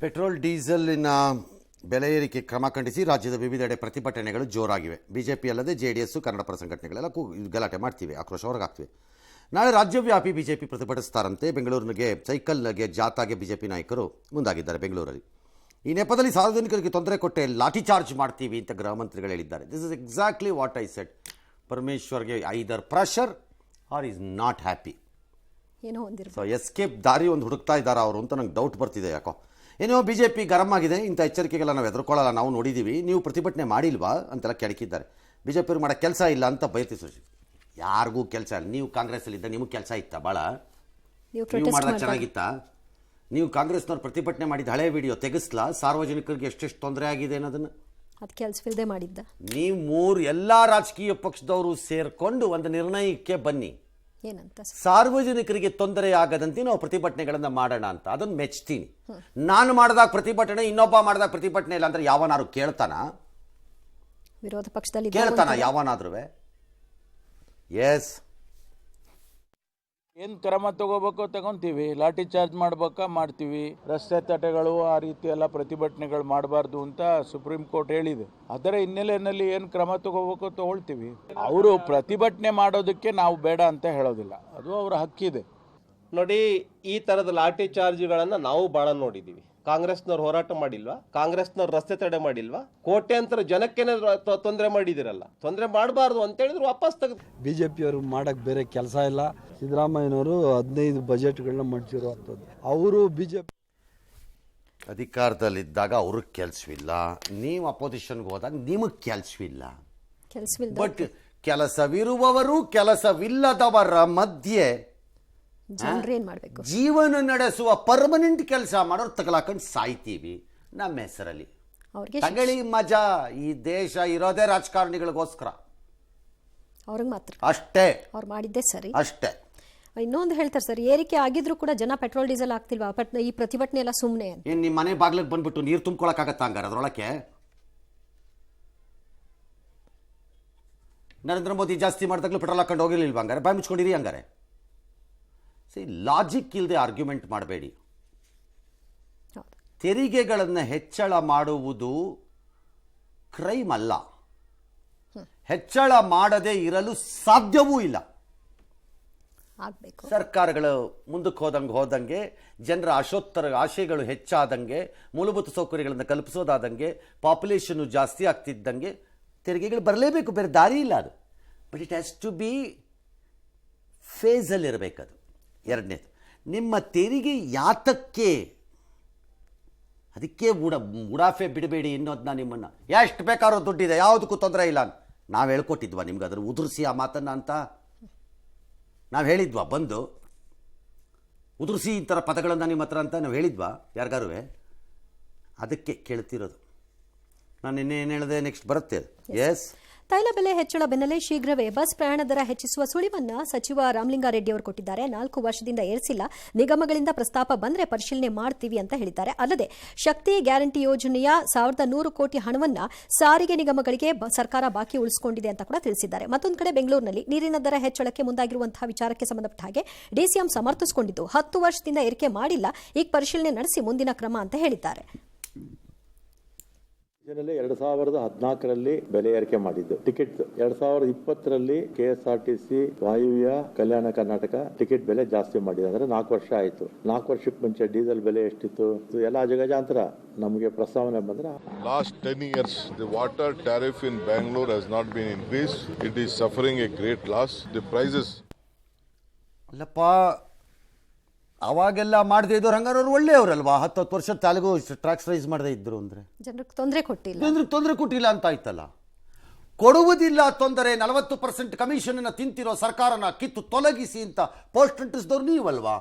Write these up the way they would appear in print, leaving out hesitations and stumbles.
Petrol ಡೀಸೆಲಿನ ಬೆಲೆ ಏರಿಕೆ ಕ್ರಮ ಖಂಡಿಸಿ ರಾಜ್ಯದ ವಿವಿಧೆಡೆ ಪ್ರತಿಭಟನೆಗಳು ಜೋರಾಗಿವೆ. ಬಿಜೆಪಿ ಅಲ್ಲದೆ ಜೆಡಿಎಸ್, ಕನ್ನಡಪರ ಸಂಘಟನೆಗಳೆಲ್ಲ ಗಲಾಟೆ ಮಾಡ್ತಿವೆ, ಆಕ್ರೋಶ ಹೊರಗಾಗ್ತಿವೆ. ನಾಳೆ ರಾಜ್ಯವ್ಯಾಪಿ ಬಿಜೆಪಿ ಪ್ರತಿಭಟಿಸ್ತಾರಂತೆ. ಬೆಂಗಳೂರಿನ ಸೈಕಲ್ಗೆ ಜಾಥಾಗೆ ಬಿಜೆಪಿ ನಾಯಕರು ಮುಂದಾಗಿದ್ದಾರೆ ಬೆಂಗಳೂರಲ್ಲಿ. ಈ ನೆಪದಲ್ಲಿ ಸಾರ್ವಜನಿಕರಿಗೆ ತೊಂದರೆ ಕೊಟ್ಟೆ ಲಾಠಿ ಚಾರ್ಜ್ ಮಾಡ್ತೀವಿ ಅಂತ ಗೃಹ ಮಂತ್ರಿಗಳು ಹೇಳಿದ್ದಾರೆ. This is exactly what I said. ಪರಮೇಶ್ವರ್ಗೆ either pressure or is not happy. So escape ದಾರಿ ಒಂದು ಹುಡುಕ್ತಾ ಇದ್ದಾರೆ ಅವರು ಅಂತ ನಂಗೆ ಡೌಟ್ ಬರ್ತಿದೆ. ಯಾಕೋ ಏನೋ ಬಿಜೆಪಿ ಗರಂ ಆಗಿದೆ, ಇಂಥ ಎಚ್ಚರಿಕೆಗೆಲ್ಲ ನಾವು ಎದುರ್ಕೊಳ್ಳಲ್ಲ, ನಾವು ನೋಡಿದ್ದೀವಿ, ನೀವು ಪ್ರತಿಭಟನೆ ಮಾಡಿಲ್ವಾ ಅಂತೆಲ್ಲ ಕೆಣಕಿದ್ದಾರೆ. ಬಿಜೆಪಿಯವ್ರು ಮಾಡೋ ಕೆಲಸ ಇಲ್ಲ ಅಂತ ಬೈತಿ. ಯಾರಿಗೂ ಕೆಲಸ ಇಲ್ಲ. ನೀವು ಕಾಂಗ್ರೆಸ್ಸಲ್ಲಿದ್ದ ನಿಮಗೆ ಕೆಲಸ ಇತ್ತಾ? ಭಾಳ ನೀವು ಮಾಡಿದಾಗ ಚೆನ್ನಾಗಿತ್ತಾ? ನೀವು ಕಾಂಗ್ರೆಸ್ನವ್ರು ಪ್ರತಿಭಟನೆ ಮಾಡಿದ ಹಳೆ ವಿಡಿಯೋ ತೆಗೆಸ್ಲಾ? ಸಾರ್ವಜನಿಕರಿಗೆ ಎಷ್ಟೆಷ್ಟು ತೊಂದರೆ ಆಗಿದೆ ಅನ್ನೋದನ್ನು ಅದು ಕೆಲಸವಿಲ್ಲದೆ ಮಾಡಿದ್ದ. ನೀವು ಎಲ್ಲ ರಾಜಕೀಯ ಪಕ್ಷದವರು ಸೇರ್ಕೊಂಡು ಒಂದು ನಿರ್ಣಯಕ್ಕೆ ಬನ್ನಿ, ಏನಂತ ಸಾರ್ವಜನಿಕರಿಗೆ ತೊಂದರೆ ಆಗದಂತೆ ನಾವು ಪ್ರತಿಭಟನೆಗಳನ್ನು ಮಾಡೋಣ ಅಂತ. ಅದನ್ನು ಮೆಚ್ತೀನಿ. ನಾನು ಮಾಡಿದಾಗ ಪ್ರತಿಭಟನೆ, ಇನ್ನೊಬ್ಬ ಮಾಡಿದಾಗ ಪ್ರತಿಭಟನೆ ಇಲ್ಲ ಅಂದ್ರೆ ಯಾವನಾರು ಕೇಳ್ತಾನ? ವಿರೋಧ ಪಕ್ಷದಲ್ಲಿ ಕೇಳ್ತಾನ ಯಾವನಾದ್ರೂ? ಎಸ್, ಏನು ಕ್ರಮ ತಗೋಬೇಕೋ ತಗೊಂತೀವಿ. ಲಾಠಿ ಚಾರ್ಜ್ ಮಾಡ್ಬೇಕಾ ಮಾಡ್ತೀವಿ. ರಸ್ತೆ ತಡೆಗಳು ಆ ರೀತಿ ಎಲ್ಲ ಪ್ರತಿಭಟನೆಗಳು ಮಾಡಬಾರ್ದು ಅಂತ ಸುಪ್ರೀಂ ಕೋರ್ಟ್ ಹೇಳಿದೆ. ಅದರ ಹಿನ್ನೆಲೆಯಲ್ಲಿ ಏನು ಕ್ರಮ ತಗೋಬೇಕೋ ತಗೊಳ್ತೀವಿ. ಅವರು ಪ್ರತಿಭಟನೆ ಮಾಡೋದಕ್ಕೆ ನಾವು ಬೇಡ ಅಂತ ಹೇಳೋದಿಲ್ಲ, ಅದು ಅವರ ಹಕ್ಕಿದೆ. ನೋಡಿ, ಈ ತರದ ಲಾಠಿ ಚಾರ್ಜ್ಗಳನ್ನ ನಾವು ಬಹಳ ನೋಡಿದೀವಿ. ಕಾಂಗ್ರೆಸ್ನವ್ರು ಹೋರಾಟ ಮಾಡಿಲ್ವಾ? ಕಾಂಗ್ರೆಸ್ನವ್ರು ರಸ್ತೆ ತಡೆ ಮಾಡಿಲ್ವಾ? ಕೋಟ್ಯಾಂತರ ಜನಕ್ಕೇನೆ ತೊಂದರೆ ಮಾಡಿದಿರಲ್ಲ. ತೊಂದರೆ ಮಾಡಬಾರ್ದು ಅಂತ ಹೇಳಿದ್ರು ವಾಪಸ್ ತೆಗೆದು. ಬಿಜೆಪಿಯವರು ಮಾಡಕ್ ಬೇರೆ ಕೆಲಸ ಇಲ್ಲ. ಸಿದ್ದರಾಮಯ್ಯನವರು 15 ಬಜೆಟ್ಗಳನ್ನ ಮಾಡ್ತಿರುವಂಥದ್ದು. ಅವರು ಬಿಜೆಪಿ ಅಧಿಕಾರದಲ್ಲಿದ್ದಾಗ ಅವ್ರಿಗೆ ಕೆಲಸವಿಲ್ಲ, ನೀವು ಅಪೋಸಿಷನ್ಗೆ ಹೋದಾಗ ನಿಮಗೆ ಕೆಲಸವಿಲ್ಲ. ಬಟ್ ಕೆಲಸವಿರುವವರು ಕೆಲಸವಿಲ್ಲದವರ ಮಧ್ಯೆ ಜೀವನ ನಡೆಸುವ ಪರ್ಮನೆಂಟ್ ಕೆಲಸ ಮಾಡೋರು ತಗಲಾಕೊಂಡು ಸಾಯ್ತೀವಿ ನಮ್ಮ ಹೆಸರಲ್ಲಿ. ತಗಳಿ ಮಜಾ. ಈ ದೇಶ ಇರೋದೇ ರಾಜಕಾರಣಿಗಳಿಗೋಸ್ಕರ ಅವ್ರಿಗೆ ಮಾತ್ರ ಅಷ್ಟೇ. ಅವ್ರು ಮಾಡಿದ್ದೆ ಸರಿ ಅಷ್ಟೇ. ಇನ್ನೊಂದು ಹೇಳ್ತಾರೆ ಸರ್, ಏರಿಕೆ ಆಗಿದ್ರು ಕೂಡ ಜನ ಪೆಟ್ರೋಲ್ ಡೀಸೆಲ್ ಆಗ್ತಿಲ್ವಾ, ಈ ಪ್ರತಿಭಟನೆ ಎಲ್ಲ ಸುಮ್ಮನೆ ಅಂತ. ಏನ್ ನಿಮ್ಮ ಮನೆ ಬಾಗ್ಲಿಗೆ ಬಂದ್ಬಿಟ್ಟು ನೀರು ತುಂಬ್ಕೊಳಕ್ಕಾಗತ್ತ ಹಂಗಾರೆ? ಅದ್ರೊಳಕ್ಕೆ ನರೇಂದ್ರ ಮೋದಿ ಜಾಸ್ತಿ ಮಾಡಿದಾಗಲೂ ಪೆಟ್ರೋಲ್ ಹಾಕೊಂಡು ಹೋಗಿರ್ಲಿಲ್ವಾ? ಹಂಗಾರೆ ಬಾಯ್ ಮುಚ್ಕೊಂಡಿರಿ. ಹಂಗಾರೆ ಲಾಜಿಕ್ ಇಲ್ಲದೆ ಆರ್ಗ್ಯುಮೆಂಟ್ ಮಾಡಬೇಡಿ. ತೆರಿಗೆಗಳನ್ನು ಹೆಚ್ಚಳ ಮಾಡುವುದು ಕ್ರೈಮ್ ಅಲ್ಲ. ಹೆಚ್ಚಳ ಮಾಡದೇ ಇರಲು ಸಾಧ್ಯವೂ ಇಲ್ಲ. ಸರ್ಕಾರಗಳು ಮುಂದಕ್ಕೆ ಹೋದಂಗೆ ಜನರ ಆಶಯಗಳು ಹೆಚ್ಚಾದಂಗೆ, ಮೂಲಭೂತ ಸೌಕರ್ಯಗಳನ್ನು ಕಲ್ಪಿಸೋದಾದಂಗೆ, ಪಾಪ್ಯುಲೇಷನ್ ಜಾಸ್ತಿ ಆಗ್ತಿದ್ದಂಗೆ ತೆರಿಗೆಗಳು ಬರಲೇಬೇಕು, ಬೇರೆ ದಾರಿ ಇಲ್ಲ ಅದು. But it has to be ಫೇಸಲ್ಲಿರಬೇಕದು. ಎರಡನೇದು, ನಿಮ್ಮ ತೆರಿಗೆ ಯಾತಕ್ಕೆ, ಅದಕ್ಕೆ ಉಡಾಫೆ ಬಿಡಬೇಡಿ ಅನ್ನೋದನ್ನ. ನಿಮ್ಮನ್ನು ಎಷ್ಟು ಬೇಕಾದ್ರೂ ದುಡ್ಡಿದೆ, ಯಾವುದಕ್ಕೂ ತೊಂದರೆ ಇಲ್ಲ ನಾವು ಹೇಳ್ಕೊಟ್ಟಿದ್ವಾ ನಿಮ್ಗೆ? ಅದ್ರ ಉದುರಿಸಿ ಆ ಮಾತನ್ನು ಅಂತ ನಾವು ಹೇಳಿದ್ವಾ? ಬಂದು ಉದುರಿಸಿ ಈ ಥರ ಪದಗಳನ್ನು ನಿಮ್ಮ ಹತ್ರ ಅಂತ ನಾವು ಹೇಳಿದ್ವಾ ಯಾರಿಗಾರು? ಅದಕ್ಕೆ ಕೇಳ್ತಿರೋದು. ನಾನು ನಿನ್ನೆ ಏನು ಹೇಳಿದೆ, ನೆಕ್ಸ್ಟ್ ಬರುತ್ತೆ. ಎಸ್, ತೈಲ ಬೆಲೆ ಹೆಚ್ಚಳ ಬೆನ್ನಲ್ಲೇ ಶೀಘ್ರವೇ ಬಸ್ ಪ್ರಯಾಣ ದರ ಹೆಚ್ಚಿಸುವ ಸುಳಿವನ್ನ ಸಚಿವ ರಾಮಲಿಂಗಾರೆಡ್ಡಿ ಅವರು ಕೊಟ್ಟಿದ್ದಾರೆ. 4 ವರ್ಷದಿಂದ ಏರಿಸಿಲ್ಲ, ನಿಗಮಗಳಿಂದ ಪ್ರಸ್ತಾಪ ಬಂದರೆ ಪರಿಶೀಲನೆ ಮಾಡ್ತೀವಿ ಅಂತ ಹೇಳಿದ್ದಾರೆ. ಅಲ್ಲದೆ ಶಕ್ತಿ ಗ್ಯಾರಂಟಿ ಯೋಜನೆಯ 1100 ಕೋಟಿ ಹಣವನ್ನ ಸಾರಿಗೆ ನಿಗಮಗಳಿಗೆ ಸರ್ಕಾರ ಬಾಕಿ ಉಳಿಸಿಕೊಂಡಿದೆ ಅಂತ ಕೂಡ ತಿಳಿಸಿದ್ದಾರೆ. ಮತ್ತೊಂದು ಕಡೆ ಬೆಂಗಳೂರಿನಲ್ಲಿ ನೀರಿನ ದರ ಹೆಚ್ಚಳಕ್ಕೆ ಮುಂದಾಗಿರುವಂತಹ ವಿಚಾರಕ್ಕೆ ಸಂಬಂಧಪಟ್ಟ ಹಾಗೆ ಡಿಸಿಎಂ ಸಮರ್ಥಿಸಿಕೊಂಡಿದ್ದು, 10 ವರ್ಷದಿಂದ ಏರಿಕೆ ಮಾಡಿಲ್ಲ, ಈಗ ಪರಿಶೀಲನೆ ನಡೆಸಿ ಮುಂದಿನ ಕ್ರಮ ಅಂತ ಹೇಳಿದ್ದಾರೆ. 2014ರಲ್ಲಿ ಬೆಲೆ ಏರಿಕೆ ಮಾಡಿದ್ದು ಟಿಕೆಟ್. 2020ರಲ್ಲಿ KSRTC ವಾಯುವ್ಯ ಕಲ್ಯಾಣ ಕರ್ನಾಟಕ ಟಿಕೆಟ್ ಬೆಲೆ ಜಾಸ್ತಿ ಮಾಡಿದೆ. ಅಂದ್ರೆ 4 ವರ್ಷ ಆಯ್ತು. 4 ವರ್ಷಕ್ಕೆ ಮುಂಚೆ ಡೀಸೆಲ್ ಬೆಲೆ ಎಷ್ಟಿತ್ತು? ಎಲ್ಲ ಜಗಜಾಂತರ ನಮಗೆ ಪ್ರಸ್ತಾವನೆ ಬಂದ್ರೆ. Last 10 years the water tariff in Bangalore has not been increased. It is suffering a great loss. The prices ಅಲ್ಲಪ್ಪ, ಅವಾಗೆಲ್ಲ ಮಾಡದೇ ಇದ್ದವ್ರು ಹಂಗಾರೆ ಅವ್ರು ಒಳ್ಳೆಯವ್ರಲ್ವಾ? 10 ವರ್ಷ ತಾಲಿಗೂ ಟ್ಯಾಕ್ಸ್ ರೈಸ್ ಮಾಡದೇ ಇದ್ರು ಅಂದ್ರೆ ಜನರಿಗೆ ತೊಂದರೆ ಕೊಟ್ಟಿಲ್ಲ, ಜನರಿಗೆ ತೊಂದರೆ ಕೊಟ್ಟಿಲ್ಲ ಅಂತ ಆಯ್ತಲ್ಲ. ಕೊಡುವುದಿಲ್ಲ ತೊಂದರೆ, 40% ಕಮಿಷನ್ ತಿಂತಿರೋ ಸರ್ಕಾರನ ಕಿತ್ತು ತೊಲಗಿಸಿ ಅಂತ ಪೋಸ್ಟ್ ಅಂಟಿಸಿದವ್ರು ನೀವಲ್ವಾ?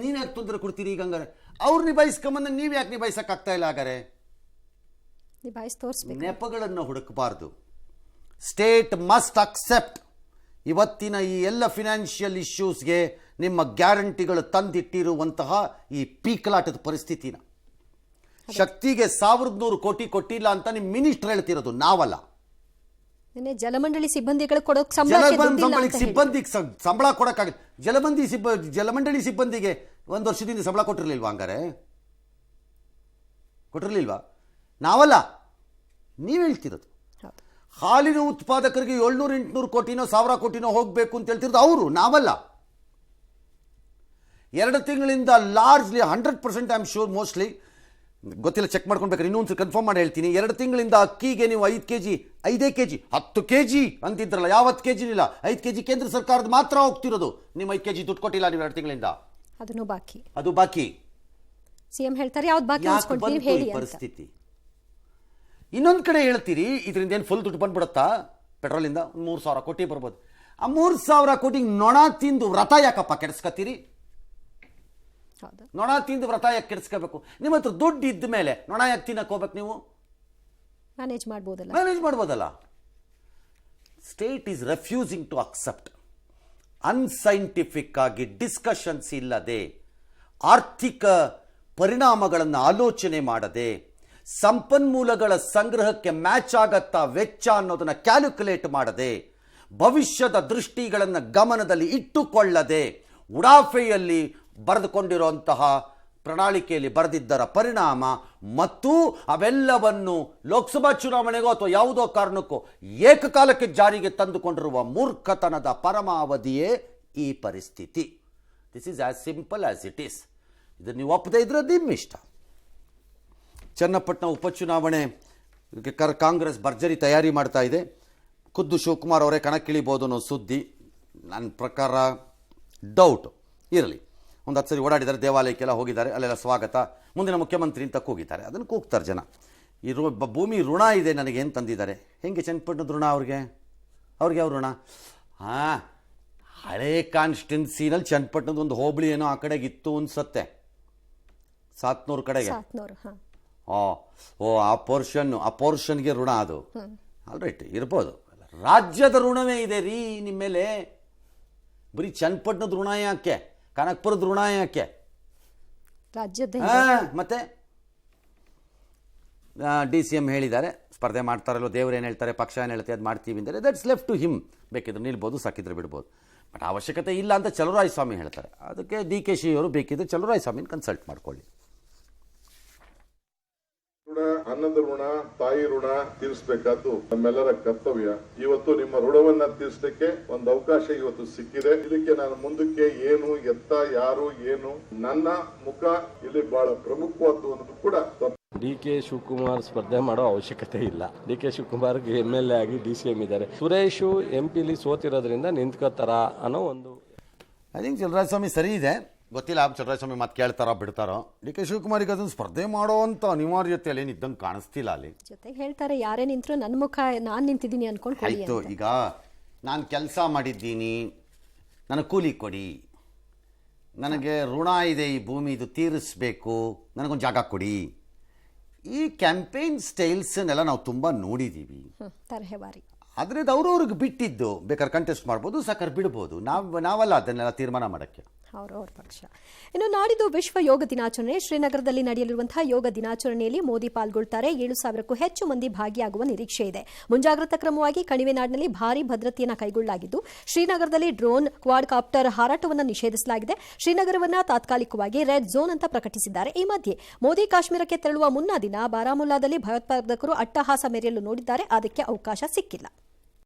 ನೀವ್ಯಾಕೆ ತೊಂದರೆ ಕೊಡ್ತೀರಿ ಈಗ? ಹಂಗಾರೆ ಅವ್ರು ನಿಭಾಯಿಸ್ಕೊಂಬಂದಾಗ ನೀವು ಯಾಕೆ ನಿಭಾಯಿಸಕ್ಕಾಗ್ತಾ ಇಲ್ಲ? ಹಾಗಾರೆ ನೆಪಗಳನ್ನು ಹುಡುಕಬಾರ್ದು. ಸ್ಟೇಟ್ ಮಸ್ಟ್ ಅಕ್ಸೆಪ್ಟ್ ಇವತ್ತಿನ ಈ ಎಲ್ಲ ಫಿನಾನ್ಷಿಯಲ್ ಇಶ್ಯೂಸ್ಗೆ ನಿಮ್ಮ ಗ್ಯಾರಂಟಿಗಳು ತಂದಿಟ್ಟಿರುವಂತಹ ಈ ಪೀಕಲಾಟದ ಪರಿಸ್ಥಿತಿನ. ಶಕ್ತಿಗೆ 1100 ಕೋಟಿ ಕೊಟ್ಟಿಲ್ಲ ಅಂತ ನಿಮ್ಮ ಮಿನಿಸ್ಟರ್ ಹೇಳ್ತಿರೋದು, ನಾವಲ್ಲ. ಜಲಮಂಡಳಿ ಸಿಬ್ಬಂದಿಗಳು ಸಿಬ್ಬಂದಿಗೆ ಸಂಬಳ ಕೊಡಕ್ಕಾಗಿಲ್ಲ. ಜಲಮಂಡಳಿ ಸಿಬ್ಬಂದಿಗೆ 1 ವರ್ಷದಿಂದ ಸಂಬಳ ಕೊಟ್ಟಿರ್ಲಿಲ್ವಾ? ಹಂಗಾರೆ ಕೊಟ್ಟಿರಲಿಲ್ವಾ? ನಾವಲ್ಲ, ನೀವು ಹೇಳ್ತಿರೋದು. ಹೌದು. ಹಾಲಿನ ಉತ್ಪಾದಕರಿಗೆ 700-800 ಕೋಟಿನೋ 1000 ಕೋಟಿನೋ ಹೋಗಬೇಕು ಅಂತ ಹೇಳ್ತಿರೋದು ಅವರು, ನಾವಲ್ಲ. 2 ತಿಂಗಳಿಂದ largely 100% I am sure, mostly ಗೊತ್ತಿಲ್ಲ, ಚೆಕ್ ಮಾಡ್ಕೊಳ್ಬೇಕಾದ್ರೆ ಇನ್ನೊಂದು ಕನ್ಫರ್ಮ್ ಮಾಡಿ ಹೇಳ್ತೀನಿ. 2 ತಿಂಗಳಿಂದ ಅಕ್ಕಿಗೆ ನೀವು 5 ಕೆಜಿ 5 ಕೆಜಿ 10 ಕೆಜಿ ಅಂತಿದ್ರಲ್ಲ, ಯಾವ 10 ಕೆಜಿ ಇಲ್ಲ, 5 ಕೆಜಿ ಕೇಂದ್ರ ಸರ್ಕಾರದ ಮಾತ್ರ ಹೋಗ್ತಿರೋದು. ನಿಮ್ಮ 5 ಕೆಜಿ ದುಡ್ಡು ಕೊಟ್ಟಿಲ್ಲ ನೀವು 2 ತಿಂಗಳಿಂದ, ಅದನ್ನು ಬಾಕಿ. ಅದು ಬಾಕಿ. ಸಿಎಂ ಹೇಳ್ತಾರೆ ಯಾವ್ದು ಬಾಕಿ ಉಳಿಸ್ಕೊಳ್ತೀವಿ ಹೇಳಿ ಅಂತ. ಪರಿಸ್ಥಿತಿ. ಇನ್ನೊಂದು ಕಡೆ ಹೇಳ್ತೀರಿ ಇದರಿಂದ ಏನು ಫುಲ್ ದುಡ್ಡು ಬಂದ್ಬಿಡುತ್ತಾ ಪೆಟ್ರೋಲಿಂದ? 3,000 ಕೋಟಿ ಬರ್ಬೋದು. ಆ 3,000 ಕೋಟಿಗೆ ನೊಣ ತಿಂದು ವ್ರತ ಯಾಕಪ್ಪ ಕೆಡಿಸ್ಕೊತೀರಿ? ಹೌದು. ನೊಣ ತಿಂದು ವ್ರತ ಯಾಕೆ ಕೆಡಿಸ್ಕೋಬೇಕು? ನಿಮ್ಮ ಹತ್ರ ದುಡ್ಡು ಇದ್ದ ಮೇಲೆ ನೊಣ ಯಾಕೆ ತಿನ್ನಕ್ಕೆ ಹೋಗ್ಬೇಕು? ನೀವು ಮ್ಯಾನೇಜ್ ಮಾಡ್ಬೋದಲ್ಲ. State is refusing to accept. Unscientific ಆಗಿ ಡಿಸ್ಕಷನ್ಸ್ ಇಲ್ಲದೆ, ಆರ್ಥಿಕ ಪರಿಣಾಮಗಳನ್ನು ಆಲೋಚನೆ ಮಾಡದೆ, ಸಂಪನ್ಮೂಲಗಳ ಸಂಗ್ರಹಕ್ಕೆ ಮ್ಯಾಚ್ ಆಗತ್ತಾ ವೆಚ್ಚ ಅನ್ನೋದನ್ನು ಕ್ಯಾಲ್ಕುಲೇಟ್ ಮಾಡದೆ, ಭವಿಷ್ಯದ ದೃಷ್ಟಿಗಳನ್ನು ಗಮನದಲ್ಲಿ ಇಟ್ಟುಕೊಳ್ಳದೆ, ಉಡಾಫೆಯಲ್ಲಿ ಬರೆದುಕೊಂಡಿರುವಂತಹ ಪ್ರಣಾಳಿಕೆಯಲ್ಲಿ ಬರೆದಿದ್ದರ ಪರಿಣಾಮ ಮತ್ತು ಅವೆಲ್ಲವನ್ನು ಲೋಕಸಭಾ ಚುನಾವಣೆಗೋ ಅಥವಾ ಯಾವುದೋ ಕಾರಣಕ್ಕೂ ಏಕಕಾಲಕ್ಕೆ ಜಾರಿಗೆ ತಂದುಕೊಂಡಿರುವ ಮೂರ್ಖತನದ ಪರಮಾವಧಿಯೇ ಈ ಪರಿಸ್ಥಿತಿ. This is as simple as it is. ಇದನ್ನು ನೀವು ಒಪ್ಪದೇ ಇದ್ರೆ ನಿಮ್ಮ ಇಷ್ಟ. ಚನ್ನಪಟ್ಟಣ ಉಪಚುನಾವಣೆ ಕಾಂಗ್ರೆಸ್ ಭರ್ಜರಿ ತಯಾರಿ ಮಾಡ್ತಾ ಇದೆ. ಖುದ್ದು ಶಿವಕುಮಾರ್ ಅವರೇ ಕಣಕ್ಕಿಳಿಬೋದು ಅನ್ನೋ ಸುದ್ದಿ. ನನ್ನ ಪ್ರಕಾರ ಡೌಟು ಇರಲಿ. ಒಂದು 10 ಸರಿ ಓಡಾಡಿದ್ದಾರೆ, ದೇವಾಲಯಕ್ಕೆಲ್ಲ ಹೋಗಿದ್ದಾರೆ, ಅಲ್ಲೆಲ್ಲ ಸ್ವಾಗತ, ಮುಂದಿನ ಮುಖ್ಯಮಂತ್ರಿ ಅಂತ ಕೂಗಿದ್ದಾರೆ. ಅದನ್ನು ಕೂಗ್ತಾರೆ ಜನ. ಈ ಭೂಮಿ ಋಣ ಇದೆ ನನಗೇನು ತಂದಿದ್ದಾರೆ. ಹೆಂಗೆ ಚನ್ನಪಟ್ಟಣದ ಋಣ ಅವ್ರಿಗೆ ಯಾವ ಋಣ? ಹಳೇ ಕಾನ್ಸ್ಟಿಟ್ಯುನ್ಸಿನಲ್ಲಿ ಚನ್ನಪಟ್ಟಣದ ಒಂದು ಹೋಬಳಿ ಏನೋ ಆ ಕಡೆಗೆ ಇತ್ತು ಅನ್ಸತ್ತೆ, 700 ಕಡೆಗೆ. ಆ ಪೋರ್ಷನ್ಗೆ ಋಣ ಅದು. ಆಲ್ರೈಟ್, ಇರ್ಬೋದು. ರಾಜ್ಯದ ಋಣವೇ ಇದೆ ರೀ ನಿಮ್ಮ ಮೇಲೆ. ಬರೀ ಚನ್ನಪಟ್ಟಣದ ಋಣ ಯಾಕೆ? ಕನಕಪುರದ ಋಣ ಯಾಕೆ? ರಾಜ್ಯದ ಮತ್ತೆ DCM ಹೇಳಿದ್ದಾರೆ, ಸ್ಪರ್ಧೆ ಮಾಡ್ತಾರಲ್ಲೋ, ದೇವ್ರು ಏನು ಹೇಳ್ತಾರೆ, ಪಕ್ಷ ಏನು ಹೇಳ್ತಾರೆ, ಅದು ಮಾಡ್ತೀವಿ ಅಂದರೆ ದಟ್ಸ್ ಲೆಫ್ಟ್ ಟು ಹಿಮ್. ಬೇಕಿದ್ರೆ ನಿಲ್ಬೋದು, ಸಾಕಿದ್ರೆ ಬಿಡ್ಬೋದು. ಬಟ್ ಅವಶ್ಯಕತೆ ಇಲ್ಲ ಅಂತ ಚಲುವರಾಯಸ್ವಾಮಿ ಹೇಳ್ತಾರೆ. ಅದಕ್ಕೆ DKC ಅವರು ಬೇಕಿದ್ರೆ ಚಲುವರಾಯಸ್ವಾಮಿನ ಕನ್ಸಲ್ಟ್ ಮಾಡ್ಕೊಳ್ಳಿ. ಅನ್ನದ ಋಣ, ತಾಯಿ ಋಣ ತೀರಿಸಬೇಕಾದ್ದು ನಮ್ಮೆಲ್ಲರ ಕರ್ತವ್ಯ. ಇವತ್ತು ನಿಮ್ಮ ಋಣವನ್ನ ತೀರಿಸಲಿಕ್ಕೆ ಒಂದು ಅವಕಾಶ ಇವತ್ತು ಸಿಕ್ಕಿದೆ. ಇದಕ್ಕೆ ನಾನು ಮುಂದಕ್ಕೆ ಏನು, ಎತ್ತ, ಯಾರು, ಏನು, ನನ್ನ ಮುಖ ಇಲ್ಲಿ ಬಹಳ ಪ್ರಮುಖವಾದ್ದು ಅನ್ನೋದು ಕೂಡ. DK ಶಿವಕುಮಾರ್ ಸ್ಪರ್ಧೆ ಮಾಡೋ ಅವಶ್ಯಕತೆ ಇಲ್ಲ. DK ಶಿವಕುಮಾರ್ಗೆ MLA ಆಗಿ DCM ಇದ್ದಾರೆ. ಸುರೇಶು MP ಸೋತಿರೋದ್ರಿಂದ ನಿಂತ್ಕೋತಾರ ಅನ್ನೋ ಒಂದು. ಐ ಥಿಂಕ್ ಚಲುವರಾಯಸ್ವಾಮಿ ಸರಿ ಇದೆ. ಗೊತ್ತಿಲ್ಲ ಚಲುವರಾಯಸ್ವಾಮಿ ಮತ್ತೆ ಕೇಳ್ತಾರೋ ಬಿಡ್ತಾರೋ. DK ಶಿವಕುಮಾರಿಗೆ ಅದನ್ನು ಸ್ಪರ್ಧೆ ಮಾಡೋವಂಥ ಅನಿವಾರ್ಯತೆಯಲ್ಲಿ ಇದ್ದಂಗೆ ಕಾಣಿಸ್ತಿಲ್ಲ. ಅಲ್ಲಿ ಜೊತೆಗೆ ಹೇಳ್ತಾರೆ ಯಾರೇ ನಿಂತರೂ ನನ್ನ ಮುಖ ನಾನು ನಿಂತಿದ್ದೀನಿ ಅನ್ಕೊಂಡು. ಆಯಿತು, ಈಗ ನಾನು ಕೆಲಸ ಮಾಡಿದ್ದೀನಿ, ನನಗೆ ಕೂಲಿ ಕೊಡಿ, ನನಗೆ ಋಣ ಇದೆ, ಈ ಭೂಮಿ ಇದು ತೀರಿಸಬೇಕು, ನನಗೊಂದು ಜಾಗ ಕೊಡಿ. ಈ ಕ್ಯಾಂಪೇನ್ ಸ್ಟೈಲ್ಸನ್ನೆಲ್ಲ ನಾವು ತುಂಬ ನೋಡಿದ್ದೀವಿ. ತರಹೇವಾರಿ. ಆದರೆ ಅದು ಅವ್ರವ್ರಿಗೆ ಬಿಟ್ಟಿದ್ದು. ಬೇಕಾದ್ರೆ ಕಂಟೆಸ್ಟ್ ಮಾಡ್ಬೋದು, ಸಾಕಾದ್ರೆ ಬಿಡ್ಬೋದು. ನಾವಲ್ಲ ಅದನ್ನೆಲ್ಲ ತೀರ್ಮಾನ ಮಾಡೋಕ್ಕೆ. ಅವ್ರವ್ರ ಪಕ್ಷ. ಇನ್ನು ನಾಡಿದ್ದು ವಿಶ್ವ ಯೋಗ ದಿನಾಚರಣೆ. ಶ್ರೀನಗರದಲ್ಲಿ ನಡೆಯಲಿರುವಂತಹ ಯೋಗ ದಿನಾಚರಣೆಯಲ್ಲಿ ಮೋದಿ ಪಾಲ್ಗೊಳ್ತಾರೆ. 7,000ಕ್ಕೂ ಹೆಚ್ಚು ಮಂದಿ ಭಾಗಿಯಾಗುವ ನಿರೀಕ್ಷೆ ಇದೆ. ಮುಂಜಾಗ್ರತಾ ಕ್ರಮವಾಗಿ ಕಣಿವೆನಾಡಿನಲ್ಲಿ ಭಾರೀ ಭದ್ರತೆಯನ್ನು ಕೈಗೊಳ್ಳಲಾಗಿದ್ದು, ಶ್ರೀನಗರದಲ್ಲಿ ಡ್ರೋನ್, ಕ್ವಾಡ್ಕಾಪ್ಟರ್ ಹಾರಾಟವನ್ನು ನಿಷೇಧಿಸಲಾಗಿದೆ. ಶ್ರೀನಗರವನ್ನು ತಾತ್ಕಾಲಿಕವಾಗಿ ರೆಡ್ ಝೋನ್ ಅಂತ ಪ್ರಕಟಿಸಿದ್ದಾರೆ. ಈ ಮಧ್ಯೆ ಮೋದಿ ಕಾಶ್ಮೀರಕ್ಕೆ ತೆರಳುವ ಮುನ್ನಾ ದಿನ ಬಾರಾಮುಲ್ಲಾದಲ್ಲಿ ಭಯೋತ್ಪಾದಕರು ಅಟ್ಟಹಾಸ ಮೆರೆಯಲು ನೋಡಿದ್ದಾರೆ. ಅದಕ್ಕೆ ಅವಕಾಶ ಸಿಕ್ಕಿಲ್ಲ.